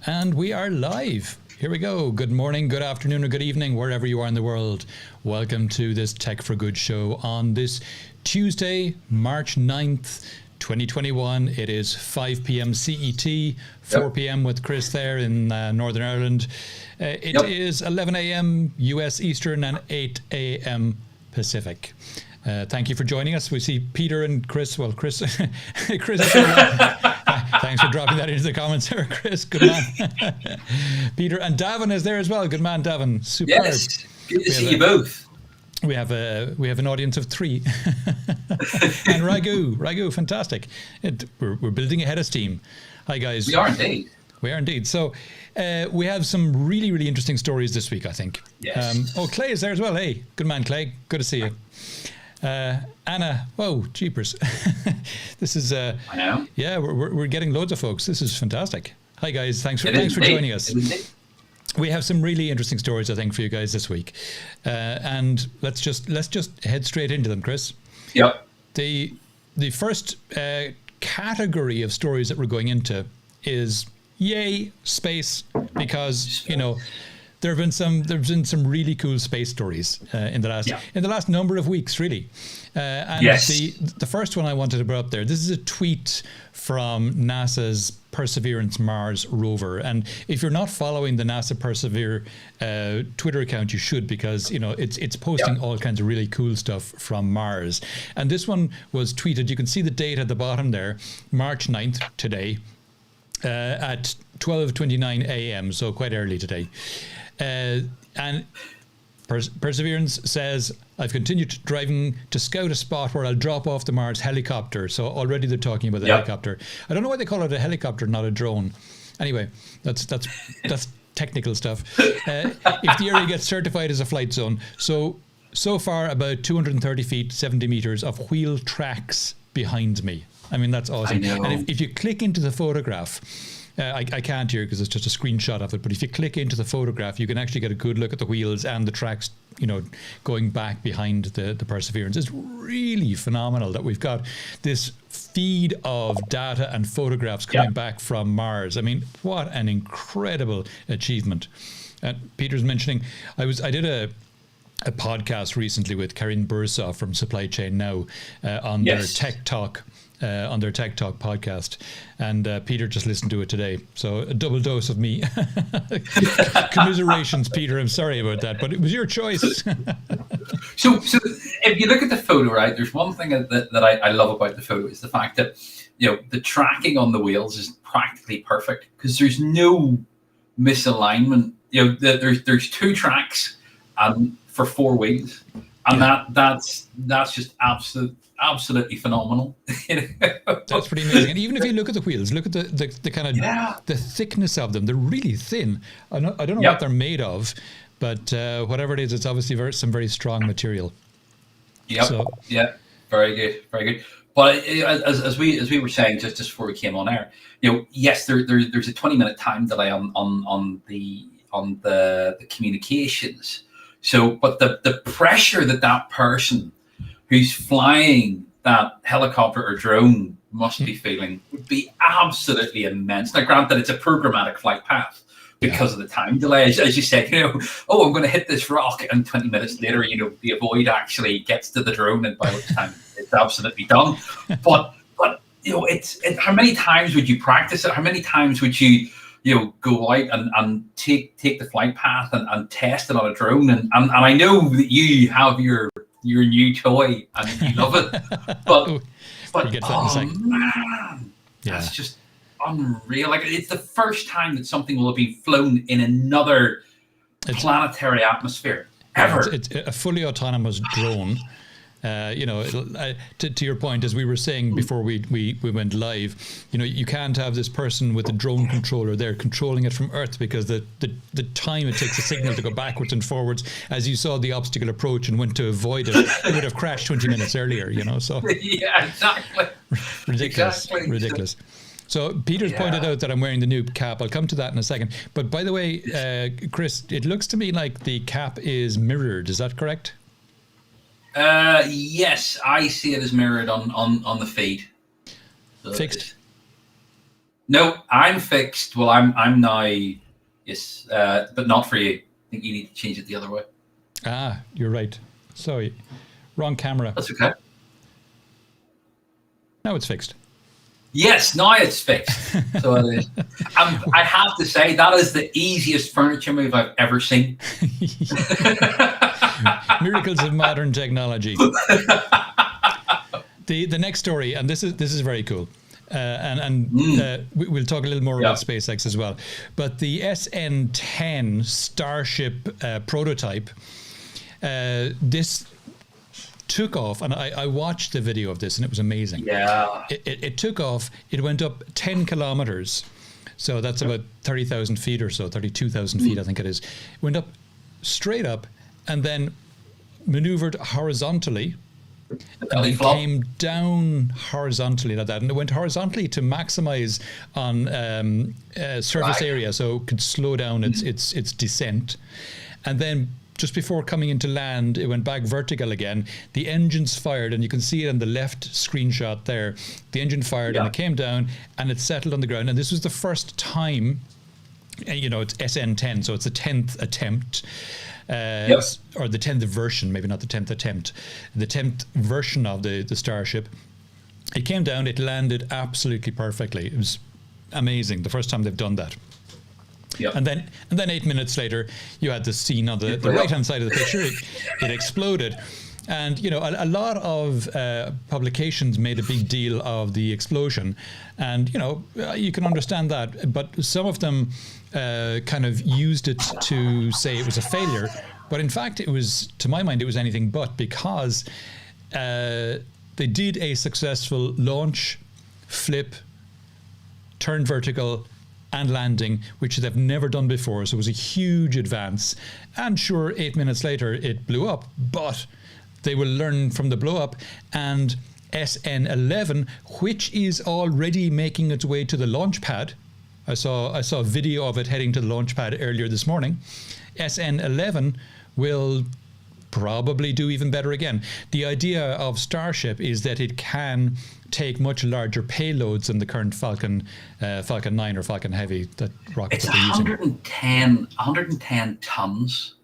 And we are live. Here we go. Good morning, good afternoon, or good evening, wherever you are in the world. Welcome to this Tech for Good show on this Tuesday, March 9th, 2021. It is 5 p.m. CET, 4 p.m. with Chris there in Northern Ireland. It is 11 a.m. US Eastern and 8 a.m. Pacific. Thank you for joining us. We see Peter and Chris. Well, Chris, Chris. Thanks for dropping that into the comments there, Chris. Good man. Peter and Davin is there as well. Good man, Davin. Superb. Yes, good to see you both. We have an audience of 3. And Raghu, fantastic. We're building a head of steam. Hi guys. We are indeed. We are indeed. So we have some really, really interesting stories this week, I think. Yes. Clay is there as well. Hey, good man, Clay. Good to see you. Anna, whoa, jeepers. This is I know. Yeah, we're getting loads of folks. This is fantastic. Hi guys, thanks for joining us. We have some really interesting stories, I think, for you guys this week, and let's just head straight into them, Chris. Yep. The first category of stories that we're going into is yay space, because there have been some really cool space stories in the last number of weeks, really. And yes. The first one I wanted to put up there. This is a tweet from NASA's Perseverance Mars rover, and if you're not following the NASA Persevere Twitter account, you should, because it's posting all kinds of really cool stuff from Mars. And this one was tweeted. You can see the date at the bottom there, March 9th, today, at 12:29 a.m. So quite early today. And Perseverance says, I've continued driving to scout a spot where I'll drop off the Mars helicopter. So already they're talking about the helicopter. I don't know why they call it a helicopter, not a drone. Anyway, that's technical stuff. If the area gets certified as a flight zone. So far about 230 feet, 70 meters of wheel tracks behind me. I mean, that's awesome. I know. And if you click into the photograph, I can't here because it's just a screenshot of it, but if you click into the photograph, you can actually get a good look at the wheels and the tracks, going back behind the Perseverance. It's really phenomenal that we've got this feed of data and photographs coming back from Mars. I mean, what an incredible achievement. Peter's mentioning, I did a podcast recently with Karin Bursaw from Supply Chain Now on their Tech Talk. On their Tech Talk podcast, and Peter just listened to it today, so a double dose of me. Commiserations, Peter, I'm sorry about that, but it was your choice. So if you look at the photo, right, there's one thing that I love about the photo is the fact that the tracking on the wheels is practically perfect, because there's no misalignment. There's 2 tracks for 4 wheels, and that's just absolutely phenomenal. That's pretty amazing. And even if you look at the wheels, look at the kind of the thickness of them. They're really thin. I don't know what they're made of, but whatever it is, it's obviously some very strong material. Very good. But as we were saying just before we came on air, yes, there's a 20-minute time delay on the communications. So, but the pressure that person who's flying that helicopter or drone must be feeling would be absolutely immense. Now, granted, it's a programmatic flight path because of the time delay. As you said, I'm going to hit this rock, and 20 minutes later, the avoid actually gets to the drone, and by which time it's absolutely done. But it's how many times would you practice it? How many times would you go out and take the flight path and test it on a drone? And I know that you have your new toy and you love it, but man, that's just unreal. Like, it's the first time that something will have been flown in another planetary atmosphere ever. It's a fully autonomous drone. To your point, as we were saying before we went live, you can't have this person with a drone controller there controlling it from Earth, because the time it takes a signal to go backwards and forwards, as you saw the obstacle approach and went to avoid it, it would have crashed 20 minutes earlier, so. Yeah, exactly. Ridiculous. So Peter's pointed out that I'm wearing the new cap. I'll come to that in a second. But by the way, Chris, it looks to me like the cap is mirrored. Is that correct? Yes, I see it as mirrored on the feed. So fixed. No, I'm fixed. Well, I'm now. Yes, but not for you. I think you need to change it the other way. Ah, you're right. Sorry, wrong camera. That's okay. Now it's fixed. Yes, now it's fixed. So it is. I have to say that is the easiest furniture move I've ever seen. Miracles of modern technology. The next story, and this is very cool. We'll talk a little more about SpaceX as well. But the SN10 Starship prototype, this took off, and I watched the video of this, and it was amazing. Yeah. It took off. It went up 10 kilometers. So that's about 30,000 feet or so, 32,000 feet, I think it is. It went up straight up and then maneuvered horizontally. And then came down horizontally like that, and it went horizontally to maximize on surface area, so it could slow down its descent. And then just before coming into land, it went back vertical again. The engines fired, and you can see it on the left screenshot there. The engine fired, and it came down, and it settled on the ground. And this was the first time, you know, it's SN10, so it's the 10th attempt. Or the 10th version, maybe not the 10th attempt, the 10th version of the Starship. It came down, it landed absolutely perfectly. It was amazing, the first time they've done that. Yep. And then 8 minutes later, you had the scene on the right-hand side of the picture. It exploded. And, you know, a lot of publications made a big deal of the explosion. And, you know, you can understand that. But some of them kind of used it to say it was a failure. But in fact, it was, to my mind, it was anything but, because they did a successful launch, flip, turn vertical, and landing, which they've never done before. So it was a huge advance. And sure, 8 minutes later, it blew up. But they will learn from the blow up, and SN11, which is already making its way to the launch pad. I saw a video of it heading to the launch pad earlier this morning. SN11 will probably do even better again. The idea of Starship is that it can take much larger payloads than the current Falcon 9 or Falcon Heavy that rockets it's are using. 110 tons.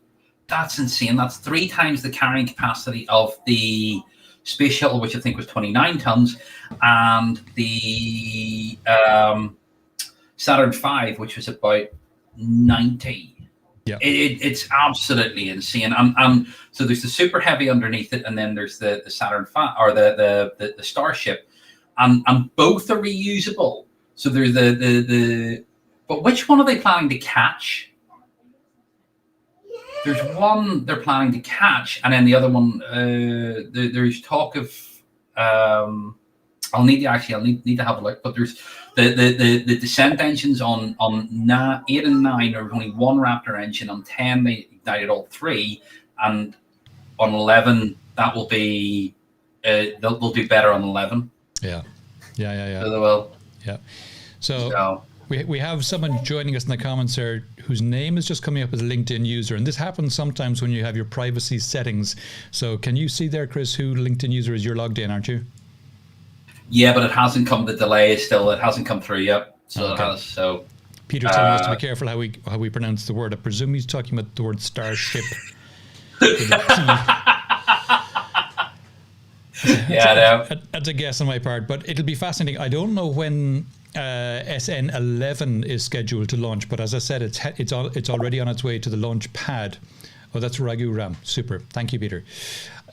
That's insane. That's 3 times the carrying capacity of the space shuttle, which I think was 29 tons, and the Saturn V, which was about 90. Yeah, it's absolutely insane. And so there's the Super Heavy underneath it, and then there's the Saturn V, or the Starship, and both are reusable. So there's but which one are they planning to catch? There's one they're planning to catch, and then the other one, there's talk of. I'll need to have a look, but there's the descent engines on 8 and 9 are only one Raptor engine. On 10 they ignited all 3, and on 11 that will be they'll do better on 11. Yeah. So they will. Yeah. So we have someone joining us in the comments there whose name is just coming up as a LinkedIn user, and this happens sometimes when you have your privacy settings. So can you see there, Chris, who LinkedIn user is? You're logged in, aren't you? Yeah, but it hasn't come. The delay is still. It hasn't come through yet. So okay. It has. So Peter's telling us to be careful how we pronounce the word. I presume he's talking about the word Starship. That's a guess on my part, but it'll be fascinating. I don't know when SN11 is scheduled to launch, but as I said, it's already on its way to the launch pad. Oh, that's Raghu Ram. Super. Thank you, Peter.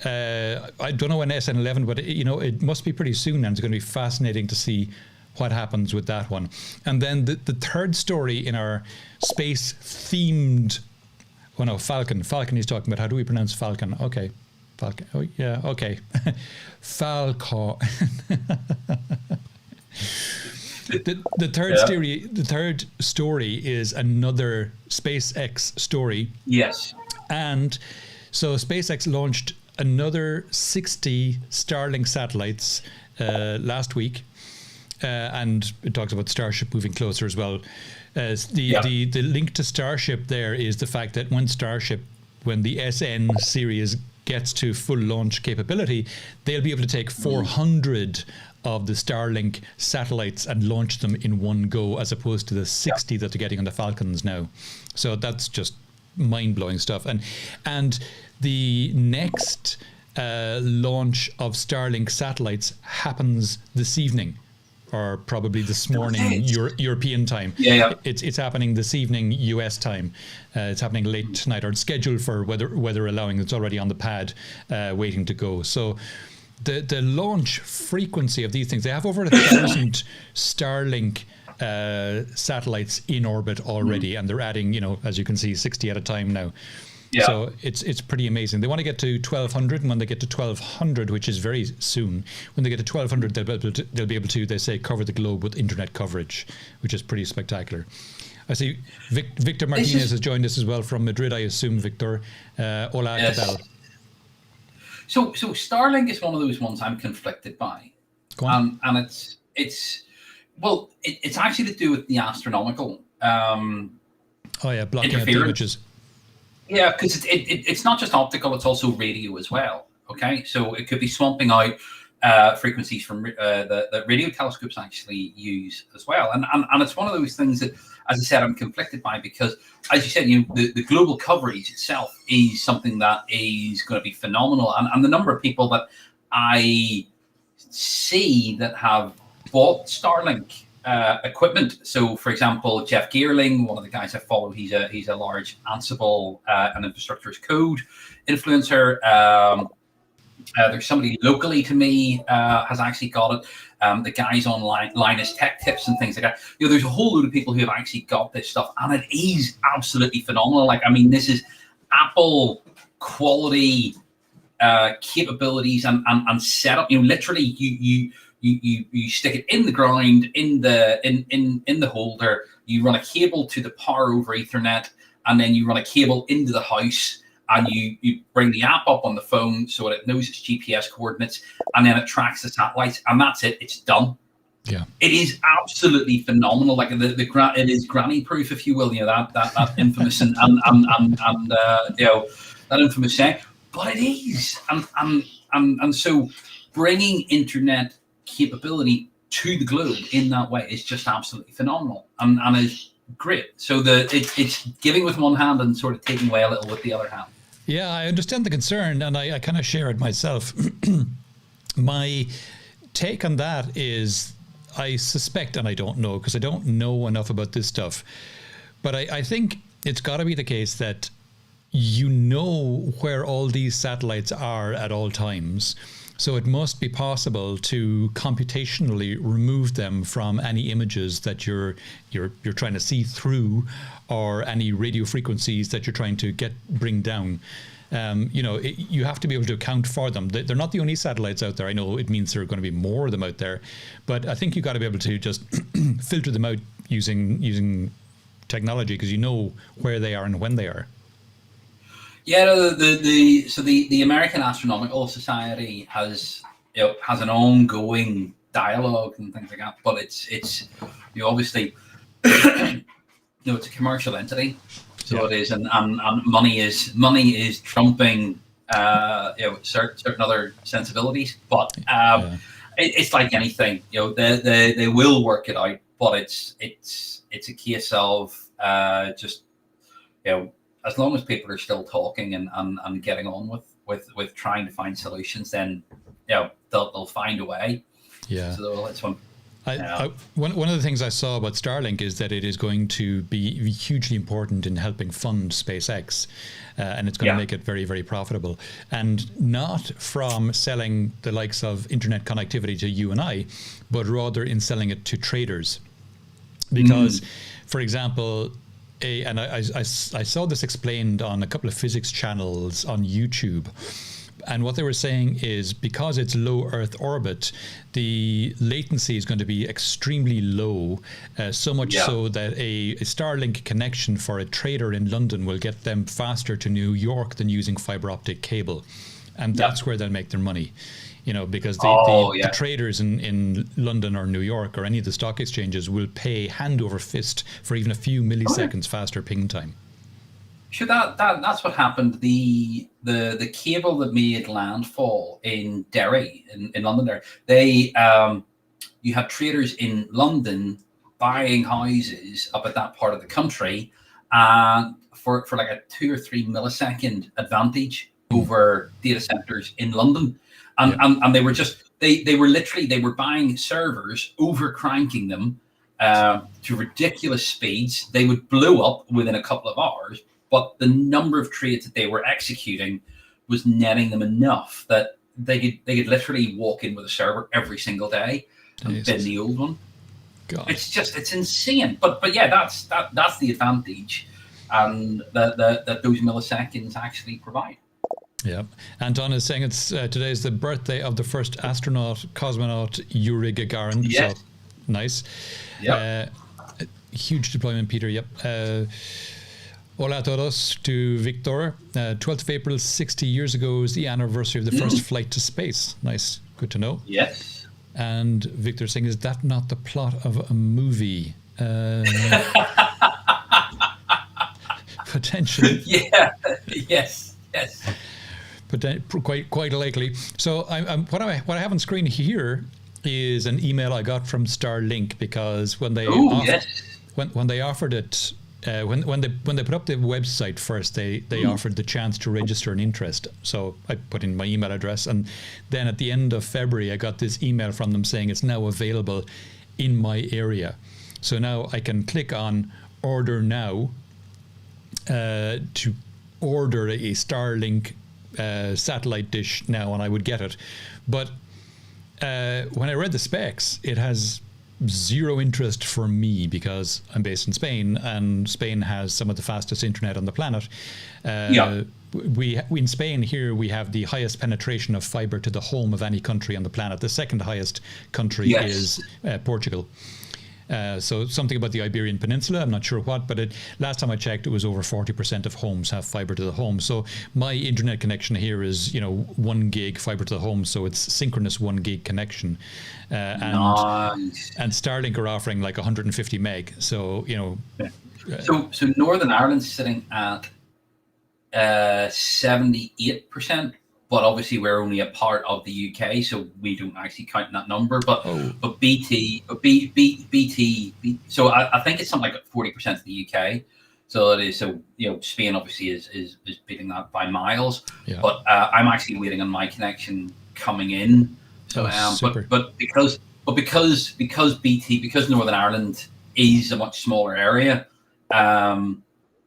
I don't know when SN11, but it must be pretty soon, and it's going to be fascinating to see what happens with that one. And then the third story in our space-themed, Falcon. Falcon he's talking about. How do we pronounce Falcon? Okay. Falcon. Oh, yeah, okay. Falcon. The third story is another SpaceX story. Yes. And so SpaceX launched another 60 Starlink satellites last week, and it talks about Starship moving closer as well. The link to Starship there is the fact that when the SN series gets to full launch capability, they'll be able to take 400 of the Starlink satellites and launch them in one go, as opposed to the 60 that they're getting on the Falcons now. So that's just mind-blowing stuff. And the next launch of Starlink satellites happens this evening, or probably this morning, European time. It's happening this evening, US time. It's happening late tonight, or it's scheduled for weather allowing. It's already on the pad, waiting to go. So the launch frequency of these things, they have over 1,000 Starlink satellites in orbit already, and they're adding, as you can see, 60 at a time now. Yeah. So it's pretty amazing. They want to get to 1,200, and when they get to 1,200, which is very soon, when they get to 1,200, they'll be able to, they say, cover the globe with internet coverage, which is pretty spectacular. I see Victor Martinez has joined us as well from Madrid, I assume, Victor. Hola, yes. ¿qué tal? So Starlink is one of those ones I'm conflicted by. Go on. And it's actually to do with the astronomical blocking out the images. Yeah, because it's not just optical; it's also radio as well. Okay, so it could be swamping out frequencies from that radio telescopes actually use as well. And it's one of those things that, as I said, I'm conflicted by, because, as you said, the global coverage itself is something that is going to be phenomenal. And the number of people that I see that have bought Starlink equipment. So, for example, Jeff Geerling, one of the guys I follow, he's a large Ansible and infrastructure as code influencer. There's somebody locally to me has actually got it. The guys on Linus Tech Tips and things like that. There's a whole load of people who have actually got this stuff, and it is absolutely phenomenal. Like, I mean, this is Apple quality capabilities and setup. Literally, you stick it in the ground, in the holder. You run a cable to the power over Ethernet, and then you run a cable into the house, and you bring the app up on the phone so that it knows its GPS coordinates, and then it tracks the satellites, and that's it. It's done. Yeah, it is absolutely phenomenal. Like it is granny proof, if you will. That infamous and that infamous saying, but it is, and so bringing internet capability to the globe in that way is just absolutely phenomenal, and is great. So it's giving with one hand and sort of taking away a little with the other hand. Yeah, I understand the concern, and I kind of share it myself. My take on that is, I suspect, and I don't know because I don't know enough about this stuff, but I think it's got to be the case that where all these satellites are at all times. So it must be possible to computationally remove them from any images that you're trying to see through, or any radio frequencies that you're trying to bring down. You have to be able to account for them. They're not the only satellites out there. I know it means there are going to be more of them out there, but I think you've got to be able to just filter them out using technology, because you know where they are and when they are. Yeah, the American Astronomical Society has an ongoing dialogue and things like that, but it's obviously it's a commercial entity, so it is, and money is trumping certain other sensibilities, but it's like anything, they will work it out, but it's a case of just as long as people are still talking and getting on with trying to find solutions, then they'll find a way. Yeah. So that's one. One of the things I saw about Starlink is that it is going to be hugely important in helping fund SpaceX, and it's going to make it very, very profitable, and not from selling the likes of internet connectivity to you and I, but rather in selling it to traders. Because, for example, and I saw this explained on a couple of physics channels on YouTube, and what they were saying is, because it's low Earth orbit, the latency is going to be extremely low, so much so that a Starlink connection for a trader in London will get them faster to New York than using fiber optic cable, and that's where they'll make their money. Because the traders in London or New York or any of the stock exchanges will pay hand over fist for even a few milliseconds faster ping time. Sure, that's what happened. The cable that made landfall in Derry in London, they you have traders in London buying houses up at that part of the country, for like a 2 or 3 millisecond advantage over data centers in London, and they were just they were literally they were buying servers, over cranking them to ridiculous speeds. They would blow up within a couple of hours, but the number of trades that they were executing was netting them enough that they could literally walk in with a server every single day and bin the old one. God. It's insane. But yeah, that's the advantage, and that those milliseconds actually provide. Yeah. Anton is saying it's today is the birthday of the first cosmonaut Yuri Gagarin. Yes. So nice. Yep. Huge deployment, Peter. Yep. Hola a todos to Victor. 12th of April, 60 years ago is the anniversary of the first flight to space. Nice. Good to know. Yes. And Victor saying, is that not the plot of a movie? Potentially. Yeah. Yes. Quite likely. So what I have on screen here is an email I got from Starlink, because when they when they offered it, when they put up the website first, they offered the chance to register an interest. So I put in my email address, and then at the end of February I got this email from them saying it's now available in my area. So now I can click on order now to order a Starlink satellite dish now, and I would get it. But when I read the specs, it has zero interest for me, because I'm based in Spain, and Spain has some of the fastest internet on the planet. We in Spain here, we have the highest penetration of fiber to the home of any country on the planet. The second highest country is Portugal. So something about the Iberian Peninsula, I'm not sure what, but last time I checked, it was over 40% of homes have fiber to the home. So my internet connection here is, 1 gig fiber to the home, so it's synchronous 1 gig connection. Nice. And Starlink are offering like 150 meg. So, So Northern Ireland's sitting at 78%. But obviously we're only a part of the UK, so we don't actually count that number. But BT, so I think it's something like 40% of the UK. So it is. So Spain obviously is beating that by miles. Yeah. But I'm actually waiting on my connection coming in. So but because Northern Ireland is a much smaller area,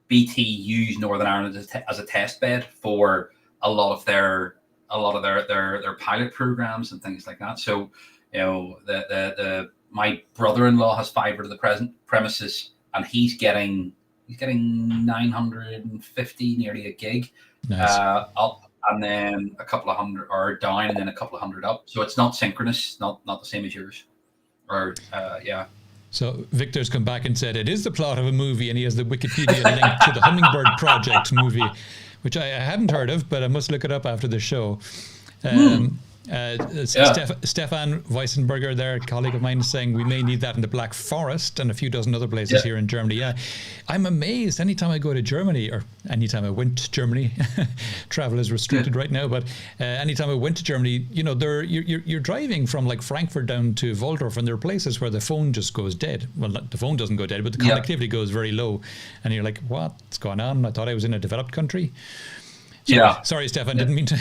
BT used Northern Ireland as a test bed for a lot of their pilot programs and things like that. So, my brother-in-law has fiber to the premises, and he's getting 950, nearly a gig, up, and then a couple of hundred, or down, and then a couple of hundred up. So it's not synchronous, not the same as yours, or yeah. So Victor's come back and said it is the plot of a movie, and he has the Wikipedia link to the Hummingbird Project movie, which I hadn't heard of, but I must look it up after the show. Stefan Weissenberger, there, a colleague of mine, is saying we may need that in the Black Forest and a few dozen other places here in Germany. Yeah, I'm amazed anytime I go to Germany, or anytime I went to Germany. Travel is restricted right now, but anytime I went to Germany, you're driving from like Frankfurt down to Waldorf, and there are places where the phone just goes dead. Well, the phone doesn't go dead, but the connectivity goes very low, and you're like, what's going on? I thought I was in a developed country. Sorry, Stefan, didn't mean to.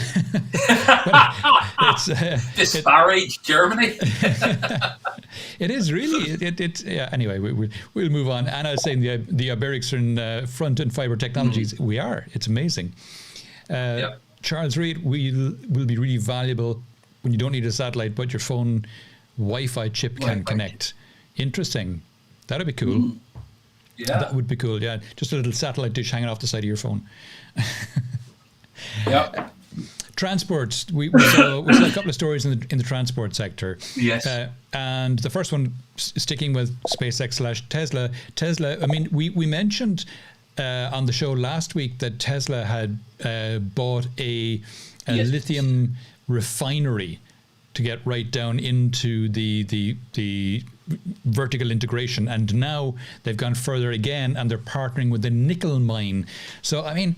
Disparage Germany. It is really. Anyway, we'll move on. Anna is saying the Iberics are in front-end fiber technologies. We are. It's amazing. Charles Reed, will be really valuable when you don't need a satellite, but your phone Wi-Fi chip can connect. Interesting. That'd be cool. Yeah, that would be cool. Yeah, just a little satellite dish hanging off the side of your phone. Yeah. Transport. We saw a couple of stories in the transport sector. Yes. And the first one, sticking with SpaceX/Tesla. Tesla. I mean, we mentioned on the show last week that Tesla had bought a lithium refinery to get right down into the vertical integration, and now they've gone further again, and they're partnering with the nickel mine. So I mean,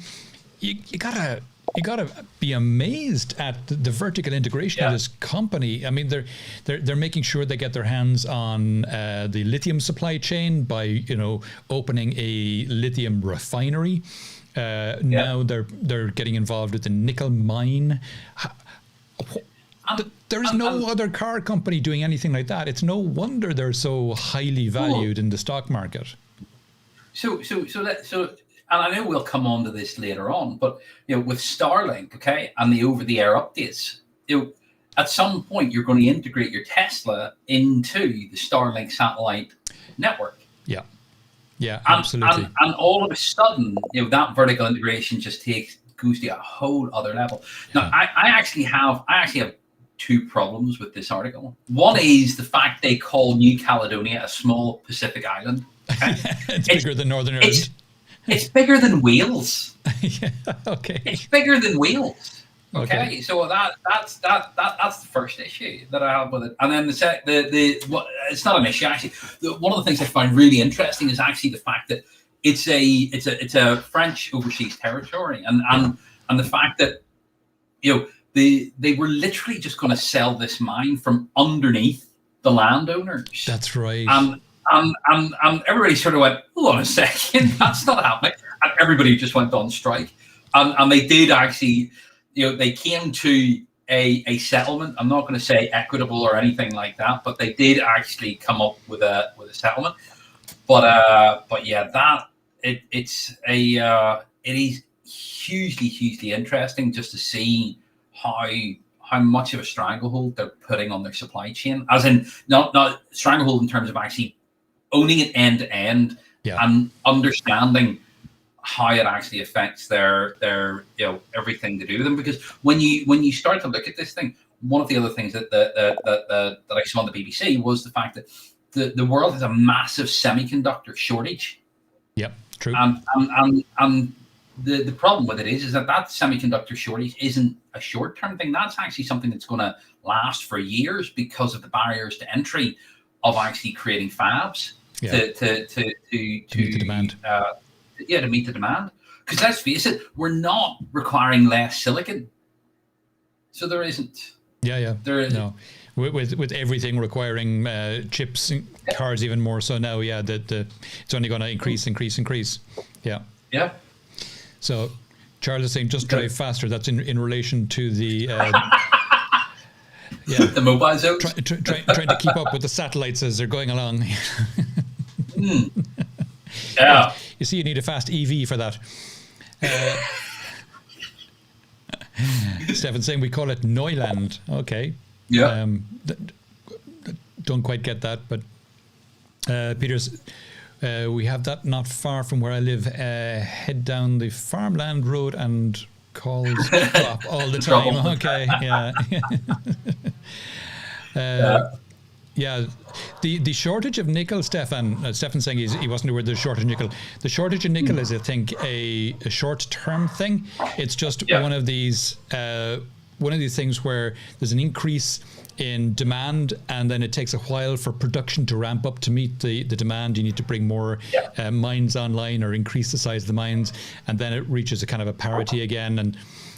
you gotta you got to be amazed at the vertical integration of this company. I mean, they're making sure they get their hands on the lithium supply chain by opening a lithium refinery. Now they're getting involved with the nickel mine. There is no other car company doing anything like that. It's no wonder they're so highly valued in the stock market. So, and I know we'll come on to this later on, but with Starlink, okay, and the over-the-air updates, at some point you're going to integrate your Tesla into the Starlink satellite network. Yeah, absolutely. And all of a sudden, that vertical integration just goes to a whole other level. Now, I actually have two problems with this article. One is the fact they call New Caledonia a small Pacific island. Okay? It's bigger than Northern Ireland. It's bigger than Wales. Okay. It's bigger than Wales. Okay. So that's the first issue that I have with it. And then it's not an issue actually. One of the things I find really interesting is actually the fact that it's a French overseas territory, and the fact that they were literally just going to sell this mine from underneath the landowners. That's right. And everybody sort of went, hold on a second, that's not happening. And everybody just went on strike. And they did actually, they came to a settlement. I'm not going to say equitable or anything like that, but they did actually come up with a settlement. But yeah, it is hugely interesting just to see how much of a stranglehold they're putting on their supply chain, as in not stranglehold in terms of actually owning it end to end and understanding how it actually affects their everything to do with them. Because when you start to look at this thing, one of the other things that I saw on the BBC was the fact that the world has a massive semiconductor shortage. Yep, true. And the problem with it is that semiconductor shortage isn't a short-term thing. That's actually something that's going to last for years because of the barriers to entry of actually creating fabs to meet the demand. To meet the demand. Because let's face it, we're not requiring less silicon, so there isn't. Yeah. There is no. With everything requiring chips, cars even more so now. Yeah, it's only going to increase. Yeah. Yeah. So Charles is saying just drive faster. That's in relation to the the mobile zones. Trying to keep up with the satellites as they're going along. Yeah. You see, you need a fast EV for that. Stephen's saying we call it Neuland. Okay. Yeah. Don't quite get that, but Peter's. We have that not far from where I live. Head down the farmland road and calls drop all the time. Okay, yeah. The shortage of nickel, Stefan's saying he wasn't aware of the shortage of nickel. The shortage of nickel is, I think, a short-term thing. It's just one of these things where there's an increase in demand, and then it takes a while for production to ramp up to meet the demand. You need to bring more mines online or increase the size of the mines, and then it reaches a kind of a parity again. And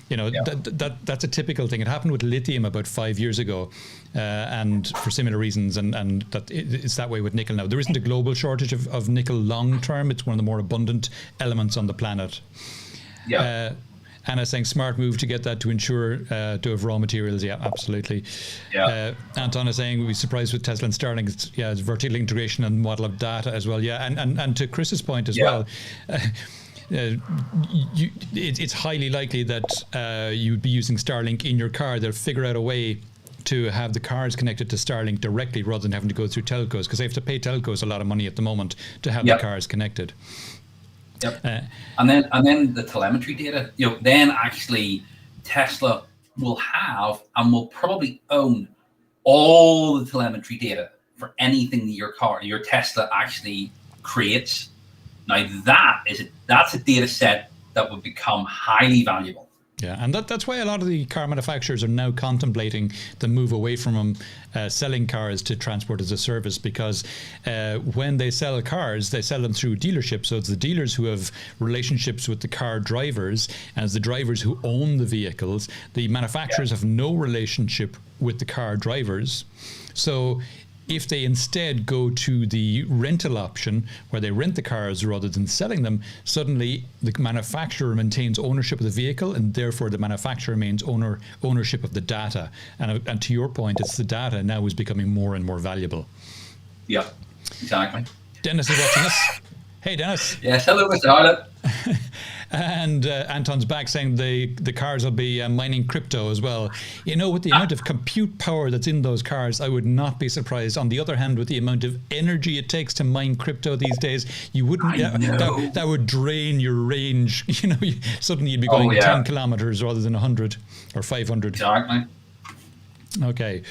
that's a typical thing. It happened with lithium about 5 years ago, and for similar reasons, and that it's that way with nickel now. There isn't a global shortage of nickel long term. It's one of the more abundant elements on the planet. Anna's saying smart move to get that to ensure to have raw materials. Yeah, absolutely. Yeah. Anton is saying we'd be surprised with Tesla and Starlink. It's vertical integration and model of data as well. Yeah, and to Chris's point as well. It's highly likely that you'd be using Starlink in your car. They'll figure out a way to have the cars connected to Starlink directly rather than having to go through telcos, because they have to pay telcos a lot of money at the moment to have the cars connected. Yep. And then the telemetry data, then actually Tesla will have and will probably own all the telemetry data for anything that your Tesla actually creates. Now that's a data set that would become highly valuable. Yeah, and that's why a lot of the car manufacturers are now contemplating the move away from selling cars to transport as a service, because when they sell cars, they sell them through dealerships. So it's the dealers who have relationships with the car drivers, and it's the drivers who own the vehicles. The manufacturers have no relationship with the car drivers. So if they instead go to the rental option where they rent the cars rather than selling them, suddenly the manufacturer maintains ownership of the vehicle, and therefore the manufacturer maintains ownership of the data. And to your point, it's the data now is becoming more and more valuable. Yeah, exactly. Dennis is watching us. Hey, Dennis. Yes, hello, Mr. Harlan. And Anton's back saying the cars will be mining crypto as well. You know, with the amount of compute power that's in those cars, I would not be surprised. On the other hand, with the amount of energy it takes to mine crypto these days, you wouldn't. That would drain your range. You know, suddenly you'd be going 10 kilometers rather than 100 or 500. Exactly. Okay.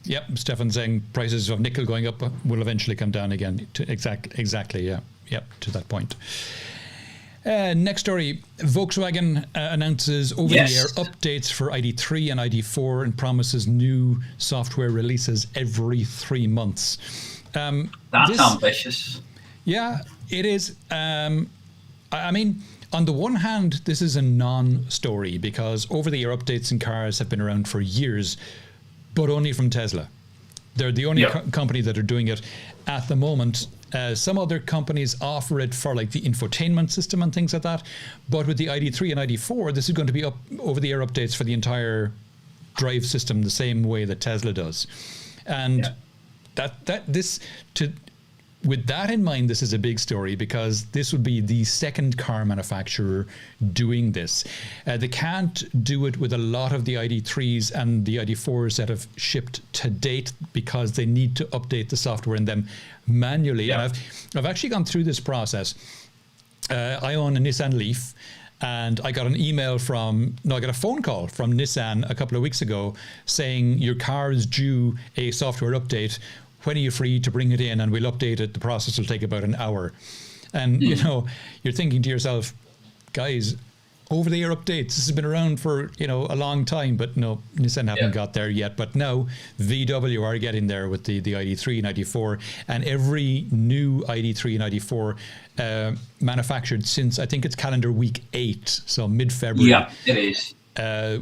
Yep, Stefan saying prices of nickel going up will eventually come down again. Exactly, yeah. Yep, to that point. Next story, Volkswagen announces over-the-air updates for ID3 and ID4 and promises new software releases every 3 months. That's ambitious. Yeah, it is. I mean, on the one hand, this is a non-story because over-the-air updates in cars have been around for years, but only from Tesla. They're the only company that are doing it at the moment. Some other companies offer it for like the infotainment system and things like that. But with the ID3 and ID4, this is going to be over-the-air updates for the entire drive system the same way that Tesla does. And with that in mind, this is a big story because this would be the second car manufacturer doing this. They can't do it with a lot of the ID3s and the ID4s that have shipped to date because they need to update the software in them manually. And I've actually gone through this process. I own a Nissan Leaf, and I got a phone call from Nissan a couple of weeks ago saying your car is due a software update. When are you free to bring it in, and we'll update it? The process will take about an hour. And, you know, you're thinking to yourself, guys, over-the-air updates, this has been around for, you know, a long time, but no, Nissan haven't got there yet. But now VW are getting there with the ID3 and ID4, and every new ID3 and ID4 manufactured since, I think it's calendar week 8, so mid-February. Yeah, it is.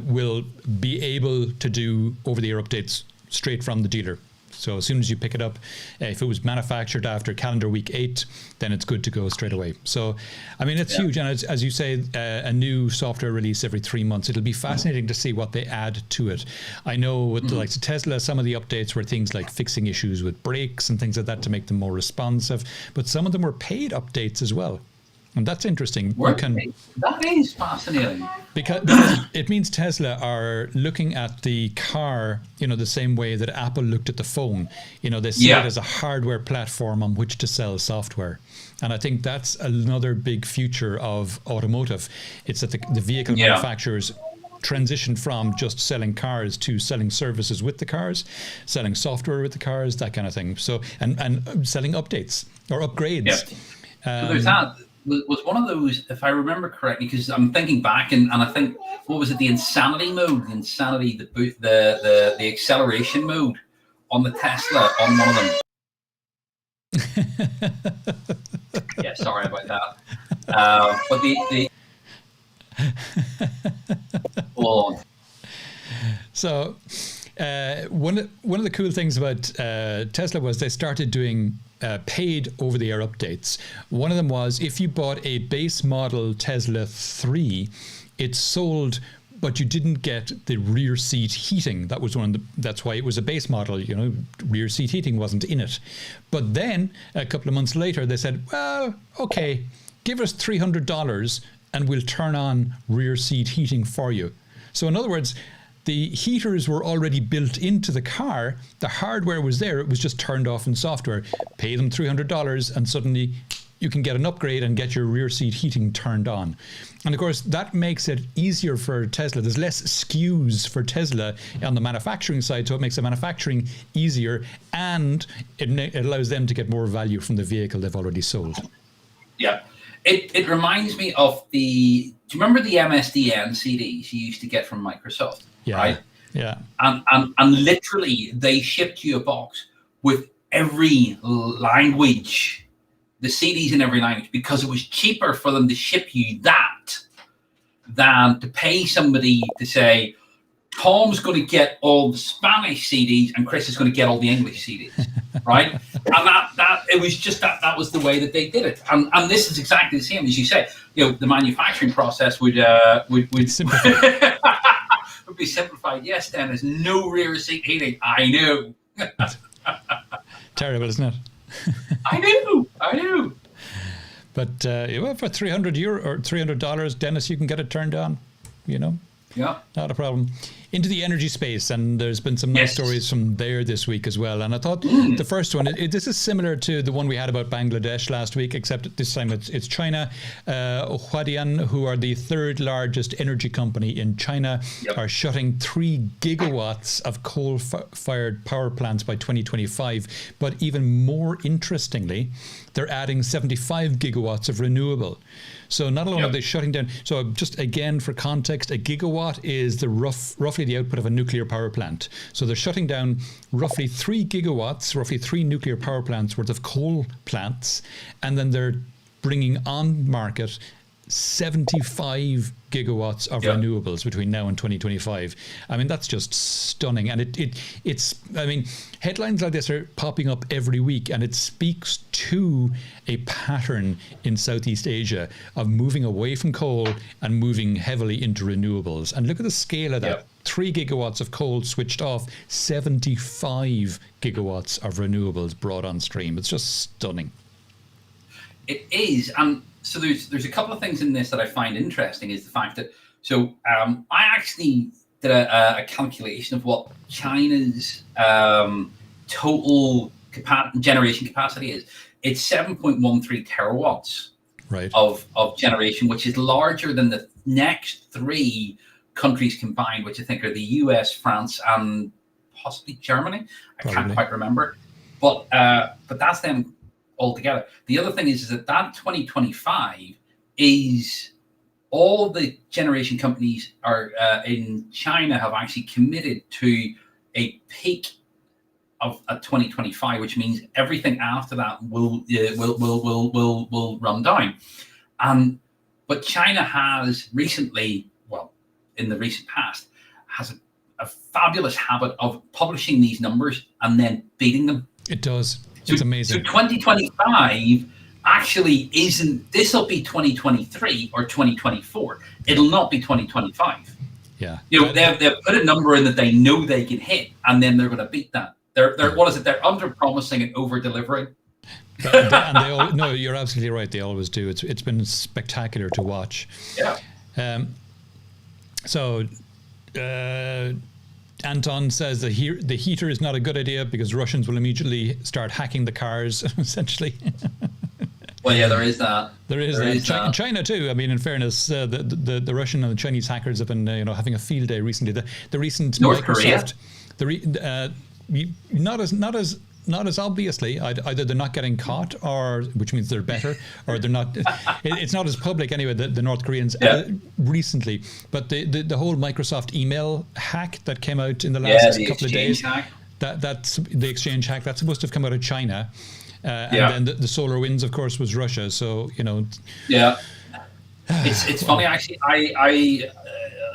Will be able to do over-the-air updates straight from the dealer. So as soon as you pick it up, if it was manufactured after calendar week 8, then it's good to go straight away. So, I mean, it's huge. And as you say, a new software release every 3 months. It'll be fascinating to see what they add to it. I know with the likes of Tesla, some of the updates were things like fixing issues with brakes and things like that to make them more responsive. But some of them were paid updates as well. And that's interesting. That is fascinating. Because it means Tesla are looking at the car, you know, the same way that Apple looked at the phone. You know, they see it as a hardware platform on which to sell software. And I think that's another big future of automotive. It's that the vehicle manufacturers transition from just selling cars to selling services with the cars, selling software with the cars, that kind of thing. So, and selling updates or upgrades. Yeah. So there's that. Was one of those, if I remember correctly, because I'm thinking back and I think, what was it, the insanity mode, the acceleration mode on the Tesla on one of them. Yeah, sorry about that. But the hold on. So one of the cool things about Tesla was they started doing paid over-the-air updates. One of them was if you bought a base model Tesla 3, it sold, but you didn't get the rear seat heating. That was that's why it was a base model, you know, rear seat heating wasn't in it. But then a couple of months later, they said, well, okay, give us $300 and we'll turn on rear seat heating for you. So in other words, the heaters were already built into the car. The hardware was there. It was just turned off in software. Pay them $300 and suddenly you can get an upgrade and get your rear seat heating turned on. And of course, that makes it easier for Tesla. There's less SKUs for Tesla on the manufacturing side, so it makes the manufacturing easier, and it allows them to get more value from the vehicle they've already sold. Yeah. It reminds me of do you remember the MSDN CDs you used to get from Microsoft? Yeah. Right? Yeah. And literally they shipped you a box with every language, the CDs in every language, because it was cheaper for them to ship you that than to pay somebody to say, Tom's going to get all the Spanish CDs and Chris is going to get all the English CDs, right? And that it was just that was the way that they did it. And this is exactly the same as you say. The manufacturing process would Simplify. would be simplified. Yes, Dennis, no rear seat heating. I know. Terrible, isn't it? I know. But for €300 or $300, Dennis, you can get it turned on. Yeah. Not a problem. Into the energy space, and there's been some nice stories from there this week as well. And I thought the first one, this is similar to the one we had about Bangladesh last week, except this time it's China. Huadian, who are the third largest energy company in China, are shutting 3 gigawatts of coal-fired power plants by 2025. But even more interestingly, they're adding 75 gigawatts of renewable. So not only are they shutting down, so just again for context, a gigawatt is the roughly the output of a nuclear power plant. So they're shutting down roughly 3 gigawatts, roughly 3 nuclear power plants worth of coal plants, and then they're bringing on market 75 gigawatts of renewables between now and 2025. I mean, that's just stunning. And it's headlines like this are popping up every week, and it speaks to a pattern in Southeast Asia of moving away from coal and moving heavily into renewables. And look at the scale of that. 3 gigawatts of coal switched off, 75 gigawatts of renewables brought on stream. It's just stunning. It is. So there's a couple of things in this that I find interesting is the fact that, I actually did a calculation of what China's total generation capacity is. It's 7.13 terawatts of generation, which is larger than the next 3 countries combined, which I think are the US, France, and possibly Germany. I can't quite remember. But that's them altogether. The other thing is that 2025 is all the generation companies are in China have actually committed to a peak of 2025, which means everything after that will run down. But China has recently, in the recent past, has a fabulous habit of publishing these numbers and then beating them. It does. It's amazing. So 2025 actually isn't, this will be 2023 or 2024. It'll not be 2025. Yeah. They've put a number in that they know they can hit, and then they're going to beat that. They're what is it? They're under promising and over delivering. No, you're absolutely right. They always do. It's been spectacular to watch. Yeah. Anton says the heater is not a good idea because Russians will immediately start hacking the cars, essentially. Well, yeah, there is that. There is that. China too. I mean, in faerness, the Russian and the Chinese hackers have been having a field day recently. The recent North Microsoft, Korea. Not as obviously. Either they're not getting caught, or which means they're better, or they're not. It's not as public anyway. The North Koreans recently, but the whole Microsoft email hack that came out in the last couple of days. That's the exchange hack. That's supposed to have come out of China, and then the SolarWinds, of course, was Russia. So Yeah, it's funny actually. I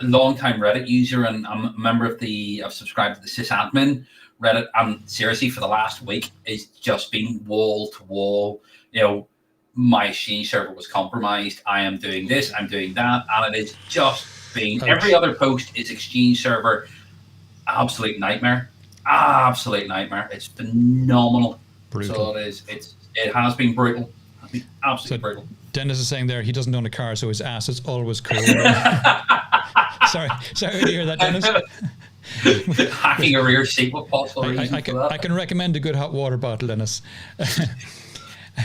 long time Reddit user, and I'm a member of I've subscribed to the sysadmin Reddit, and seriously, for the last week, it's just been wall to wall. My Exchange server was compromised. I am doing this, I'm doing that, and it is just been every other post is Exchange server. Absolute nightmare. It's phenomenal. Brutal. So it is. It has been brutal. Absolutely brutal. Dennis is saying there he doesn't own a car, so his ass is always cold. Sorry to hear that, Dennis. Hacking a rear seat with possible reasons for that. I can recommend a good hot water bottle, Dennis. Do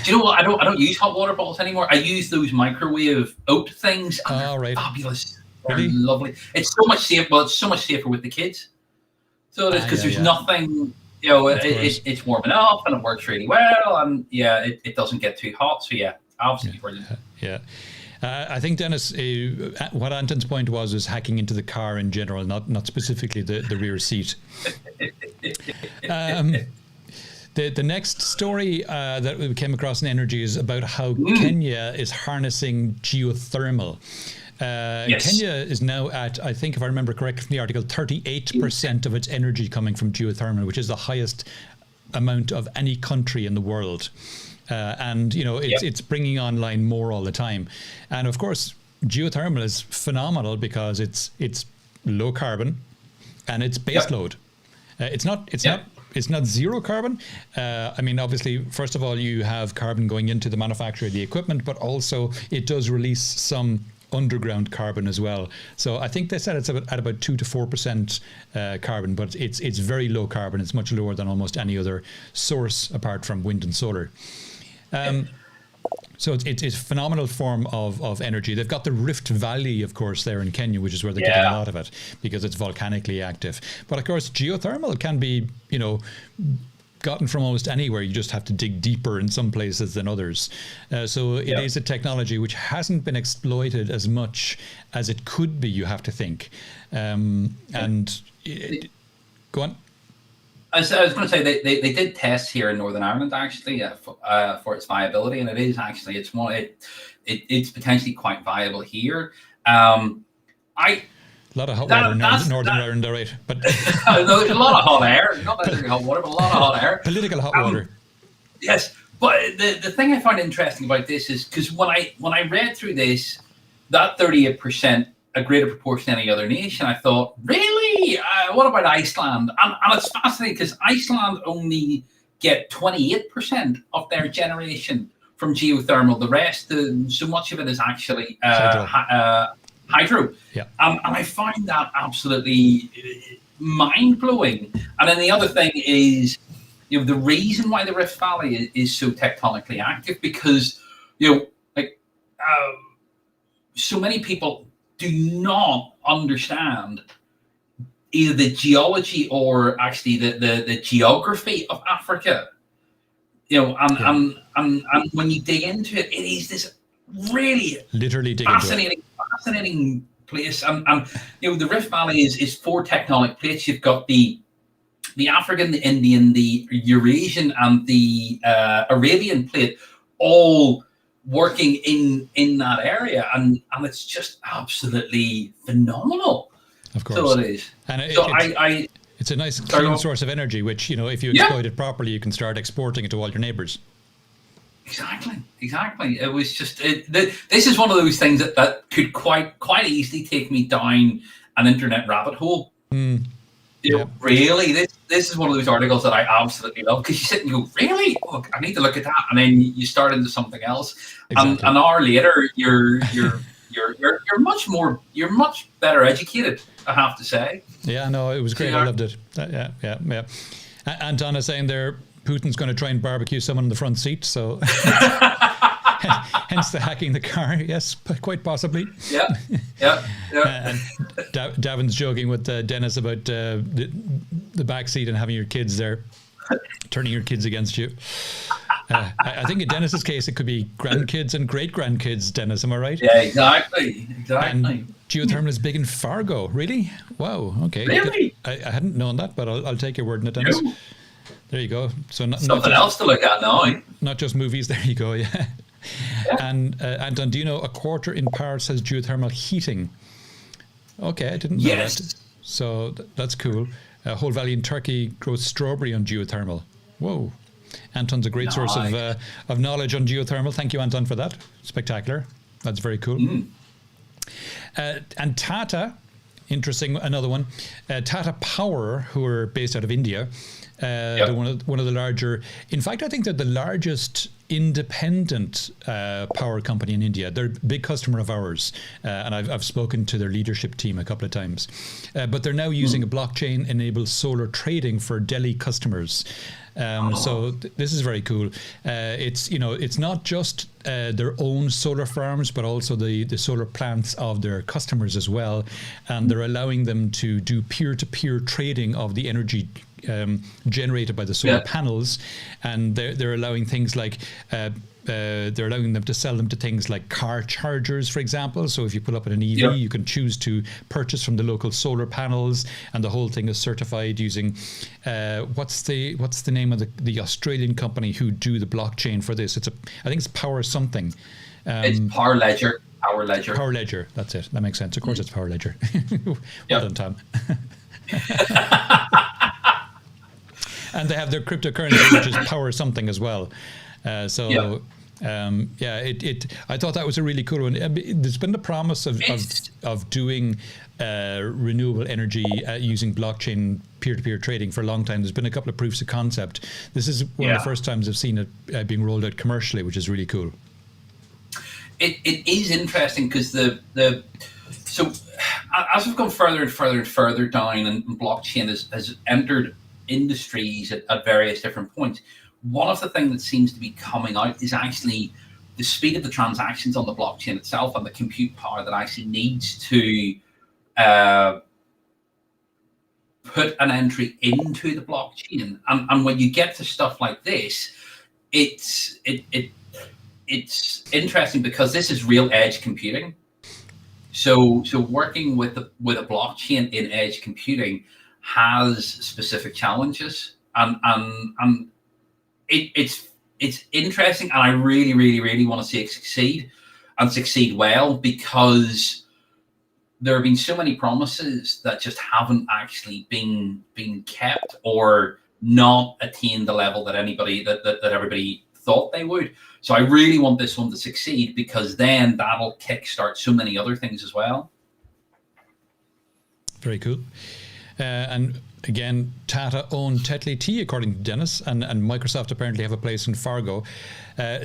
you know what? I don't use hot water bottles anymore. I use those microwave oat things. And they're fabulous. They're lovely. It's so much safer. Well, it's so much safer with the kids. So it is, because there's nothing. It's warming up and it works really well, and it doesn't get too hot. So Absolutely brilliant. Yeah. I think, Dennis, what Anton's point was hacking into the car in general, not specifically the rear seat. The next story that we came across in energy is about how Kenya is harnessing geothermal. Yes. Kenya is now at, I think if I remember correctly from the article, 38% of its energy coming from geothermal, which is the highest amount of any country in the world. And it's bringing online more all the time. And of course, geothermal is phenomenal because it's low carbon and it's base load. It's not zero carbon. I mean, obviously, first of all, you have carbon going into the manufacture of the equipment, but also it does release some underground carbon as well. So I think they said it's at about 2 to 4% carbon, but it's very low carbon. It's much lower than almost any other source apart from wind and solar. So it's a phenomenal form of energy. They've got the Rift Valley, of course, there in Kenya, which is where they're getting a lot of it because it's volcanically active. But of course, geothermal can be, gotten from almost anywhere. You just have to dig deeper in some places than others. So it is a technology which hasn't been exploited as much as it could be, you have to think. Go on. I was going to say they did tests here in Northern Ireland actually for its viability, and it's potentially quite viable here. A lot of hot water in Northern Ireland, all right. But no, there's a lot of hot air, not necessarily hot water, but a lot of hot air. Political hot water. Yes, but the thing I find interesting about this is because when I read through this, that 38%, a greater proportion than any other nation, I thought, really? What about Iceland? And it's fascinating because Iceland only get 28% of their generation from geothermal. The rest, so much of it is actually hydro. Yeah. And I find that absolutely mind-blowing. And then the other thing is, the reason why the Rift Valley is so tectonically active, because, so many people do not understand either the geology or actually the geography of Africa. And when you dig into it, it is this really literally fascinating place. And the Rift Valley is 4 tectonic plates. You've got the African, the Indian, the Eurasian, and the Arabian plate, all working in that area, and it's just absolutely phenomenal. Of course, so it is. And it's a nice clean source of energy, which if you exploit it properly, you can start exporting it to all your neighbours. Exactly. It was just this is one of those things that could quite easily take me down an internet rabbit hole. Really, this is one of those articles that I absolutely love, because you sit and you go, really? Oh, I need to look at that, and then you start into something else, and an hour later, you're much better educated, I have to say. Yeah, no, it was great. I loved it. Yeah. Anton is saying there, Putin's going to try and barbecue someone in the front seat, so hence the hacking the car. Yes, quite possibly. Yeah. And Davin's joking with Dennis about the back seat and having your kids there, turning your kids against you. I think in Dennis's case, it could be grandkids and great-grandkids, Dennis, am I right? Yeah, exactly. And geothermal is big in Fargo, really? Wow, okay. Really? I hadn't known that, but I'll take your word on it, Dennis. No. There you go. So something else to look at now. Not just movies, there you go, yeah. And Anton, do you know a quarter in Paris has geothermal heating? Okay, I didn't know that. So that's cool. Whole Valley in Turkey grows strawberry on geothermal. Whoa. Anton's a great source of knowledge on geothermal. Thank you, Anton, for that. Spectacular. That's very cool. And Tata, interesting, another one. Tata Power, who are based out of India, they're one of the larger, in fact, I think they're the largest independent power company in India. They're a big customer of ours, and I've spoken to their leadership team a couple of times. But they're now using a blockchain-enabled solar trading for Delhi customers. So this is very cool. It's not just their own solar farms, but also the solar plants of their customers as well. And they're allowing them to do peer-to-peer trading of the energy generated by the solar panels, and they're allowing things like they're allowing them to sell them to things like car chargers, for example. So if you pull up in an EV, you can choose to purchase from the local solar panels, and the whole thing is certified using what's the name of the Australian company who do the blockchain for this? I think it's Power something. It's Power Ledger. Power Ledger. Power Ledger. That's it. That makes sense. Of course, it's Power Ledger. Well done, Tom. And they have their cryptocurrency, which is Power something as well. I thought that was a really cool one. There's been the promise of doing renewable energy using blockchain peer-to-peer trading for a long time. There's been a couple of proofs of concept. This is one of the first times I've seen it being rolled out commercially, which is really cool. It is interesting because so as we've gone further and further and further down, and blockchain has entered industries at various different points, one of the things that seems to be coming out is actually the speed of the transactions on the blockchain itself and the compute power that actually needs to put an entry into the blockchain. And when you get to stuff like this, it's interesting because this is real edge computing. So working with a blockchain in edge computing has specific challenges, and it's interesting, and I really, really, really want to see it succeed well, because there have been so many promises that just haven't actually been kept or not attained the level that everybody thought they would. So I really want this one to succeed, because then that'll kickstart so many other things as well. Very cool. And again, Tata own Tetley Tea, according to Dennis, and Microsoft apparently have a place in Fargo.